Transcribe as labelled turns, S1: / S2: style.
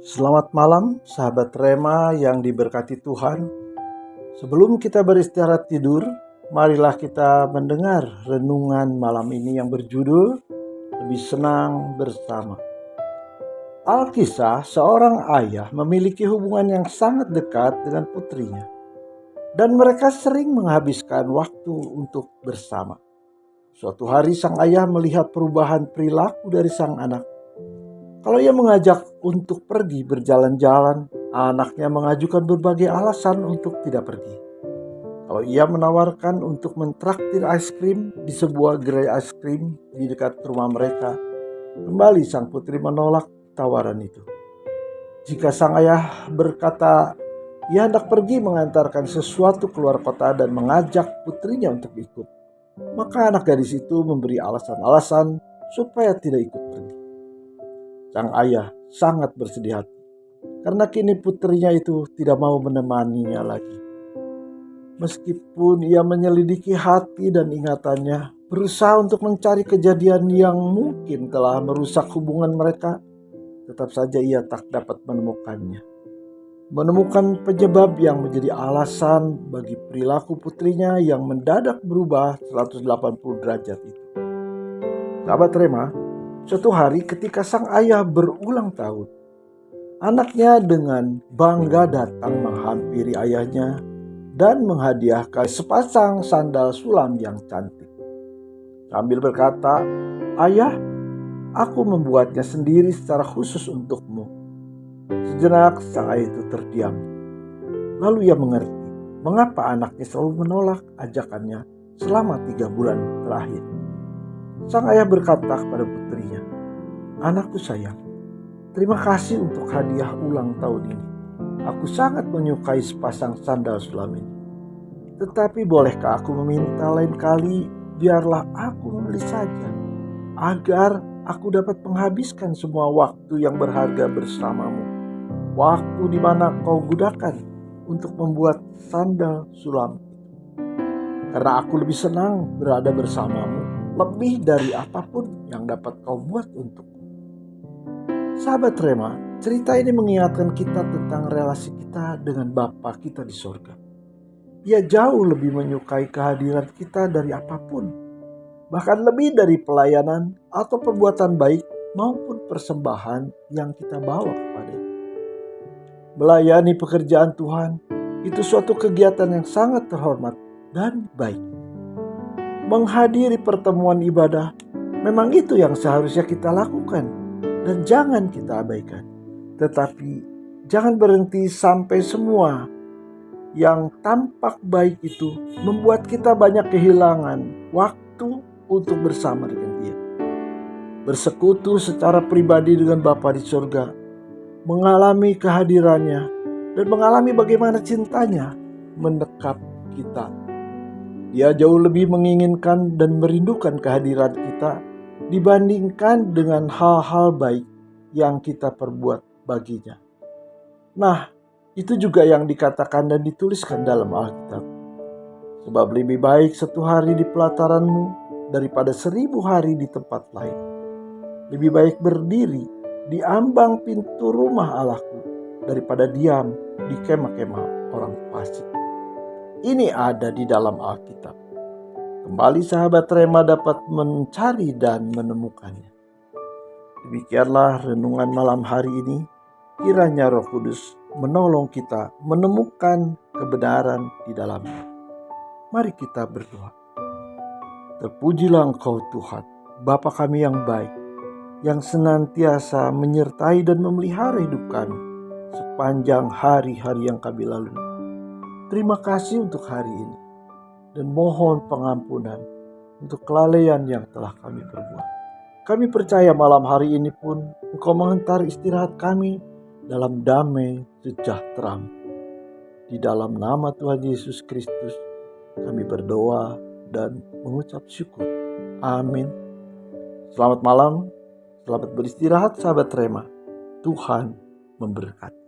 S1: Selamat malam, sahabat Rema yang diberkati Tuhan. Sebelum kita beristirahat tidur, marilah kita mendengar renungan malam ini yang berjudul Lebih Senang Bersama. Alkisah, seorang ayah memiliki hubungan yang sangat dekat dengan putrinya, dan mereka sering menghabiskan waktu untuk bersama. Suatu hari sang ayah melihat perubahan perilaku dari sang anak. Kalau ia mengajak untuk pergi berjalan-jalan, anaknya mengajukan berbagai alasan untuk tidak pergi. Kalau ia menawarkan untuk mentraktir es krim di sebuah gerai es krim di dekat rumah mereka, kembali sang putri menolak tawaran itu. Jika sang ayah berkata ia hendak pergi mengantarkan sesuatu keluar kota dan mengajak putrinya untuk ikut, maka anak gadis itu memberi alasan-alasan supaya tidak ikut pergi. Sang ayah sangat bersedih hati karena kini putrinya itu tidak mau menemaninya lagi. Meskipun ia menyelidiki hati dan ingatannya, berusaha untuk mencari kejadian yang mungkin telah merusak hubungan mereka, tetap saja ia tak dapat menemukannya. Menemukan penyebab yang menjadi alasan bagi perilaku putrinya yang mendadak berubah 180 derajat itu. Sahabat Rema, suatu hari ketika sang ayah berulang tahun, anaknya dengan bangga datang menghampiri ayahnya dan menghadiahkan sepasang sandal sulam yang cantik. Sambil berkata, "Ayah, aku membuatnya sendiri secara khusus untukmu." Sejenak sang ayah itu terdiam. Lalu ia mengerti mengapa anaknya selalu menolak ajakannya selama 3 bulan terakhir. Sang ayah berkata kepada putrinya, "Anakku sayang, terima kasih untuk hadiah ulang tahun ini. Aku sangat menyukai sepasang sandal sulam ini. Tetapi bolehkah aku meminta lain kali biarlah aku membeli saja, agar aku dapat menghabiskan semua waktu yang berharga bersamamu. Waktu di mana kau gunakan untuk membuat sandal sulam itu. Karena aku lebih senang berada bersamamu lebih dari apapun yang dapat kau buat untukku." Sahabat Rema, cerita ini mengingatkan kita tentang relasi kita dengan Bapa kita di sorga. Ia jauh lebih menyukai kehadiran kita dari apapun, bahkan lebih dari pelayanan atau perbuatan baik maupun persembahan yang kita bawa kepadanya. Melayani pekerjaan Tuhan itu suatu kegiatan yang sangat terhormat dan baik. Menghadiri pertemuan ibadah memang itu yang seharusnya kita lakukan dan jangan kita abaikan. Tetapi jangan berhenti sampai semua yang tampak baik itu membuat kita banyak kehilangan waktu untuk bersama dengan Dia. Bersekutu secara pribadi dengan Bapa di surga, mengalami kehadirannya dan mengalami bagaimana cintanya mendekap kita. Dia jauh lebih menginginkan dan merindukan kehadiran kita dibandingkan dengan hal-hal baik yang kita perbuat baginya. Nah, itu juga yang dikatakan dan dituliskan dalam Alkitab. Sebab lebih baik 1 hari di pelataranmu daripada 1000 hari di tempat lain. Lebih baik berdiri di ambang pintu rumah Allahku daripada diam di kemah-kemah orang fasik. Ini ada di dalam Alkitab. Kembali sahabat Rema dapat mencari dan menemukannya. Demikianlah renungan malam hari ini. Kiranya Roh Kudus menolong kita menemukan kebenaran di dalamnya. Mari kita berdoa. Terpujilah Engkau Tuhan, Bapa kami yang baik, yang senantiasa menyertai dan memelihara hidup kami sepanjang hari-hari yang kami lalui. Terima kasih untuk hari ini dan mohon pengampunan untuk kelalaian yang telah kami perbuat. Kami percaya malam hari ini pun Engkau menghantar istirahat kami dalam damai sejahtera. Di dalam nama Tuhan Yesus Kristus kami berdoa dan mengucap syukur. Amin. Selamat malam, selamat beristirahat sahabat Rema. Tuhan memberkati.